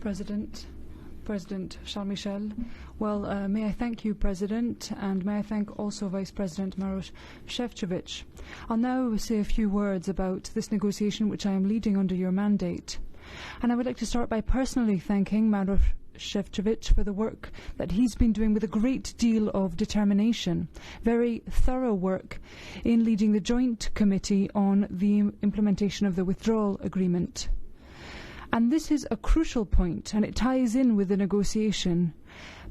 President Charles Michel. Well, may I thank you, President, and may I thank also Vice President Maroš Šefčovič. I'll now say a few words about this negotiation which I am leading under your mandate. And I would like to start by personally thanking Maroš Šefčovič for the work that he's been doing with a great deal of determination, very thorough work in leading the joint committee on the implementation of the withdrawal agreement. And this is a crucial point, and it ties in with the negotiation,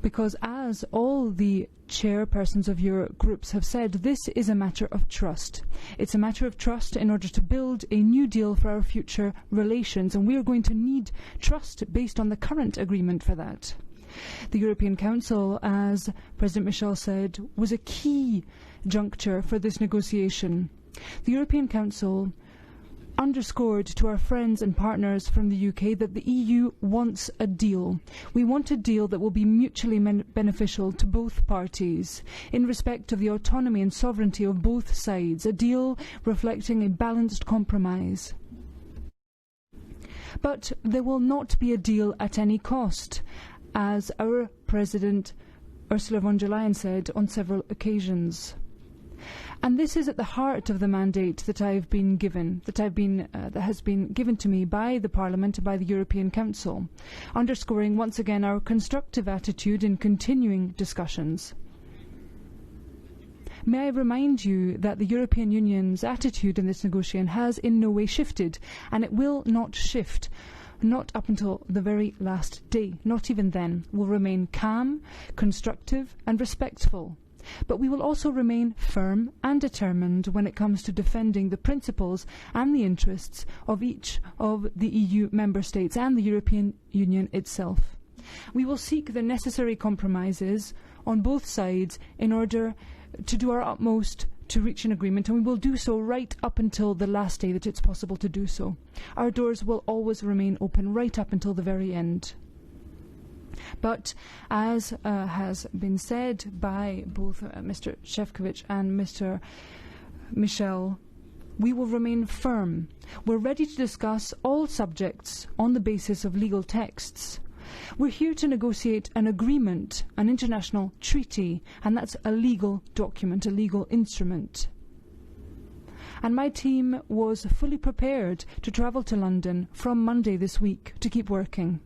because as all the chairpersons of your groups have said, this is a matter of trust. It's a matter of trust in order to build a new deal for our future relations, and we are going to need trust based on the current agreement for that. The European Council, as President Michel said, was a key juncture for this negotiation. The European Council underscored to our friends and partners from the UK that the EU wants a deal. We want a deal that will be mutually beneficial to both parties in respect of the autonomy and sovereignty of both sides, a deal reflecting a balanced compromise. But there will not be a deal at any cost, as our President Ursula von der Leyen said on several occasions. And this is at the heart of the mandate that has been given to me by the Parliament and by the European Council, underscoring once again our constructive attitude in continuing discussions. May I remind you that the European Union's attitude in this negotiation has in no way shifted, and it will not shift. Not up until the very last day. Not even then. We'll remain calm, constructive and respectful. But we will also remain firm and determined when it comes to defending the principles and the interests of each of the EU member states and the European Union itself. We will seek the necessary compromises on both sides in order to do our utmost to reach an agreement, and we will do so right up until the last day that it's possible to do so. Our doors will always remain open right up until the very end. But as has been said by both Mr. Šefčovič and Mr. Michel, we will remain firm. We're ready to discuss all subjects on the basis of legal texts. We're here to negotiate an agreement, an international treaty, and that's a legal document, a legal instrument. And my team was fully prepared to travel to London from Monday this week to keep working.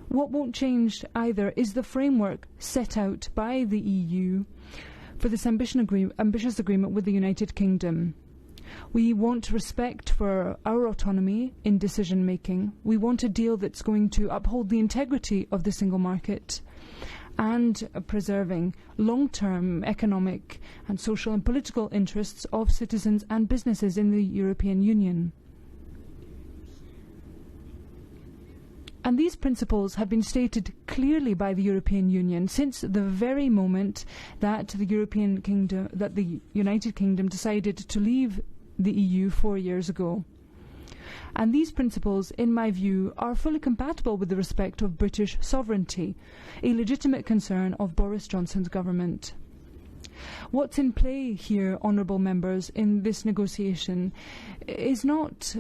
What won't change either is the framework set out by the EU for this ambitious agreement with the United Kingdom. We want respect for our autonomy in decision-making. We want a deal that's going to uphold the integrity of the single market and preserving long-term economic and social and political interests of citizens and businesses in the European Union. And these principles have been stated clearly by the European Union since the very moment that the United Kingdom decided to leave the EU 4 years ago. And these principles, in my view, are fully compatible with the respect of British sovereignty, a legitimate concern of Boris Johnson's government. What's in play here, honourable members, in this negotiation is not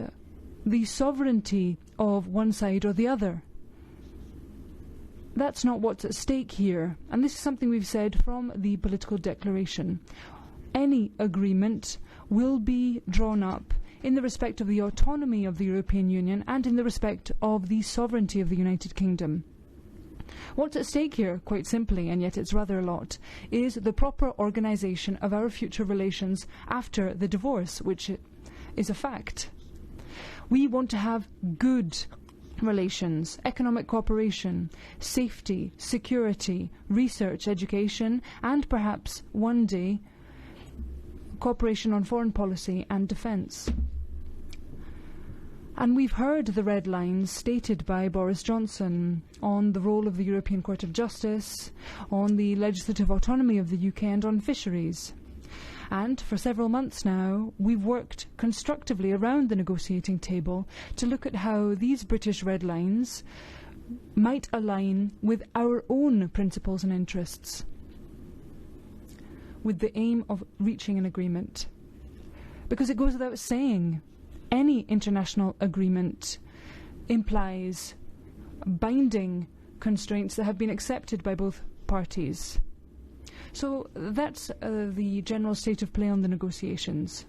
the sovereignty of one side or the other. That's not what's at stake here, and this is something we've said from the political declaration. Any agreement will be drawn up in the respect of the autonomy of the European Union and in the respect of the sovereignty of the United Kingdom. What's at stake here, quite simply, and yet it's rather a lot, is the proper organisation of our future relations after the divorce, which is a fact. We want to have good relations, economic cooperation, safety, security, research, education, and perhaps one day cooperation on foreign policy and defence. And we've heard the red lines stated by Boris Johnson on the role of the European Court of Justice, on the legislative autonomy of the UK, and on fisheries. And for several months now, we've worked constructively around the negotiating table to look at how these British red lines might align with our own principles and interests, with the aim of reaching an agreement. Because it goes without saying, any international agreement implies binding constraints that have been accepted by both parties. So that's the general state of play on the negotiations.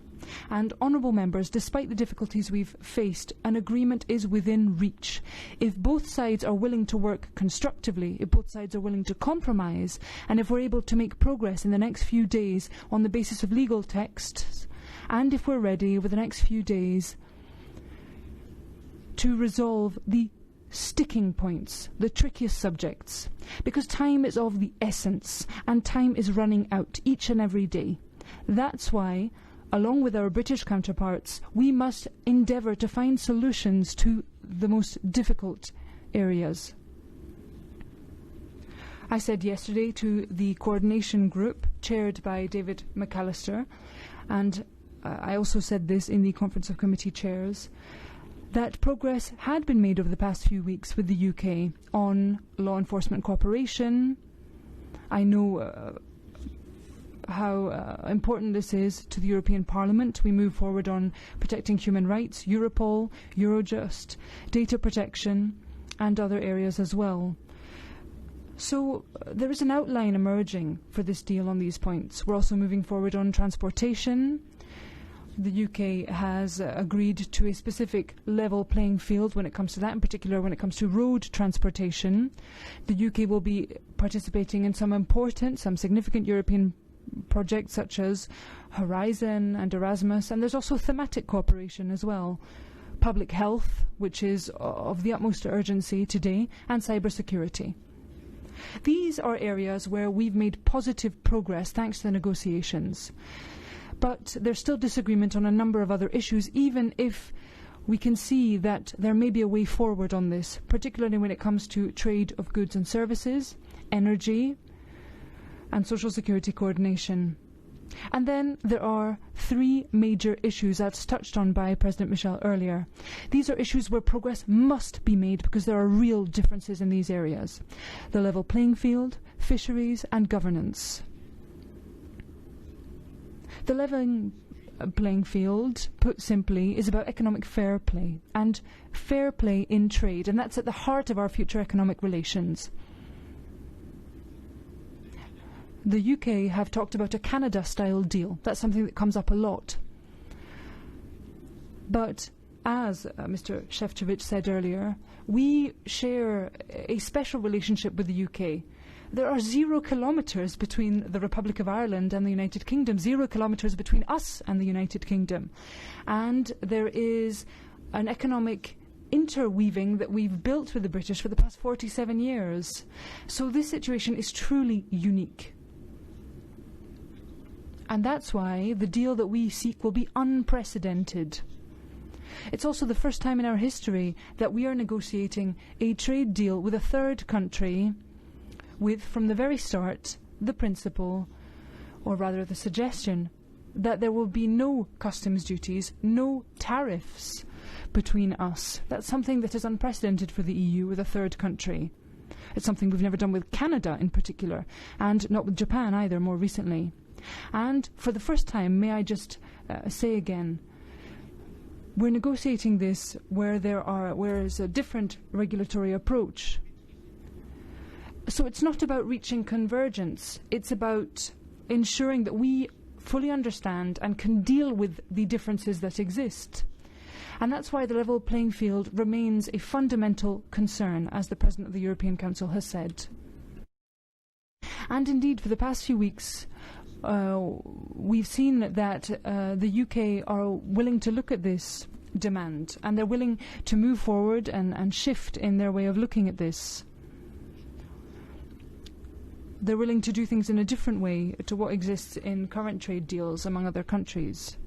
And honourable members, despite the difficulties we've faced, an agreement is within reach. If both sides are willing to work constructively, if both sides are willing to compromise, and if we're able to make progress in the next few days on the basis of legal texts, and if we're ready over the next few days to resolve the sticking points, the trickiest subjects, because time is of the essence and time is running out each and every day. That's why, along with our British counterparts, we must endeavour to find solutions to the most difficult areas. I said yesterday to the coordination group chaired by David McAllister, and I also said this in the Conference of Committee Chairs, that progress had been made over the past few weeks with the UK on law enforcement cooperation. I know how important this is to the European Parliament. We move forward on protecting human rights, Europol, Eurojust, data protection, and other areas as well. So there is an outline emerging for this deal on these points. We're also moving forward on transportation. The UK has agreed to a specific level playing field when it comes to that, in particular when it comes to road transportation. The UK will be participating in some important, some significant European projects such as Horizon and Erasmus, and there's also thematic cooperation as well. Public health, which is of the utmost urgency today, and cybersecurity. These are areas where we've made positive progress thanks to the negotiations. But there's still disagreement on a number of other issues, even if we can see that there may be a way forward on this, particularly when it comes to trade of goods and services, energy, and social security coordination. And then there are three major issues that's touched on by President Michel earlier. These are issues where progress must be made because there are real differences in these areas. The level playing field, fisheries, and governance. The level playing field, put simply, is about economic fair play and fair play in trade, and that's at the heart of our future economic relations. The UK have talked about a Canada-style deal. That's something that comes up a lot. But as Mr. Šefčovič said earlier, we share a special relationship with the UK. There are 0 kilometres between the Republic of Ireland and the United Kingdom, 0 kilometres between us and the United Kingdom. And there is an economic interweaving that we've built with the British for the past 47 years. So this situation is truly unique. And that's why the deal that we seek will be unprecedented. It's also the first time in our history that we are negotiating a trade deal with a third country with, from the very start, the principle, or rather the suggestion, that there will be no customs duties, no tariffs between us. That's something that is unprecedented for the EU with a third country. It's something we've never done with Canada in particular, and not with Japan either more recently. And for the first time, may I just say again, we're negotiating this where there is a different regulatory approach. So it's not about reaching convergence, it's about ensuring that we fully understand and can deal with the differences that exist. And that's why the level playing field remains a fundamental concern, as the President of the European Council has said. And indeed, for the past few weeks, we've seen that the UK are willing to look at this demand, and they're willing to move forward and shift in their way of looking at this. They're willing to do things in a different way to what exists in current trade deals among other countries.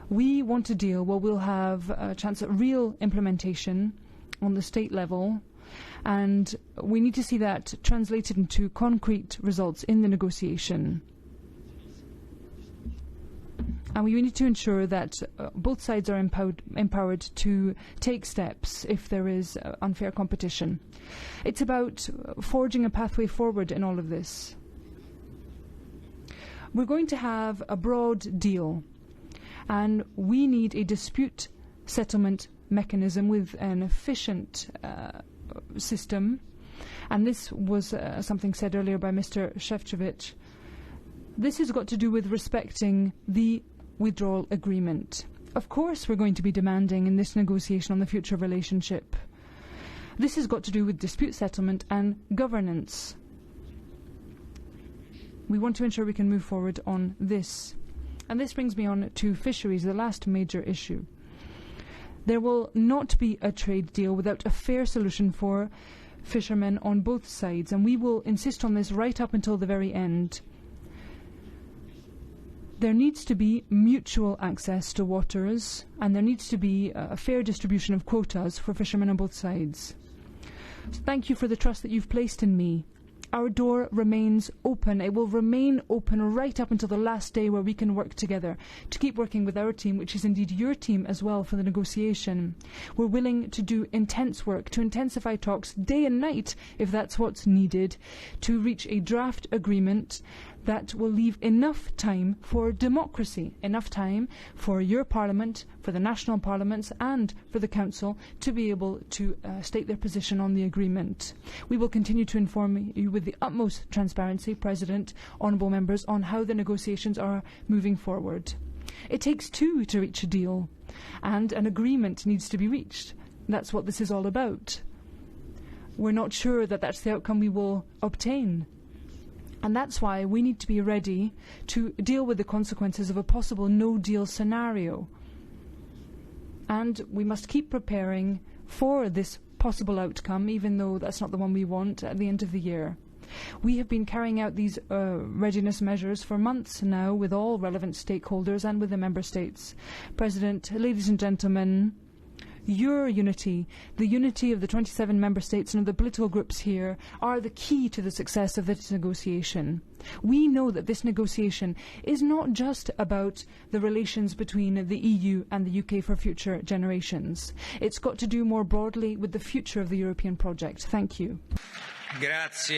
We want a deal where we'll have a chance at real implementation on the state level, and we need to see that translated into concrete results in the negotiation. And we need to ensure that both sides are empowered to take steps if there is unfair competition. It's about forging a pathway forward in all of this. We're going to have a broad deal, and we need a dispute settlement mechanism with an efficient system. And this was something said earlier by Mr. Šefčovič. This has got to do with respecting the withdrawal agreement. Of course we're going to be demanding in this negotiation on the future relationship. This has got to do with dispute settlement and governance. We want to ensure we can move forward on this. And this brings me on to fisheries, the last major issue. There will not be a trade deal without a fair solution for fishermen on both sides, and we will insist on this right up until the very end. There needs to be mutual access to waters, and there needs to be a fair distribution of quotas for fishermen on both sides. So thank you for the trust that you've placed in me. Our door remains open. It will remain open right up until the last day where we can work together to keep working with our team, which is indeed your team as well, for the negotiation. We're willing to do intense work, to intensify talks day and night, if that's what's needed, to reach a draft agreement that will leave enough time for democracy, enough time for your parliament, for the national parliaments and for the council to be able to state their position on the agreement. We will continue to inform you with the utmost transparency, President, honourable members, on how the negotiations are moving forward. It takes two to reach a deal, and an agreement needs to be reached. That's what this is all about. We're not sure that that's the outcome we will obtain. And that's why we need to be ready to deal with the consequences of a possible no-deal scenario. And we must keep preparing for this possible outcome, even though that's not the one we want at the end of the year. We have been carrying out these readiness measures for months now with all relevant stakeholders and with the member states. President, ladies and gentlemen, your unity, the unity of the 27 member states and of the political groups here, are the key to the success of this negotiation. We know that this negotiation is not just about the relations between the EU and the UK for future generations. It's got to do more broadly with the future of the European project. Thank you. Grazie.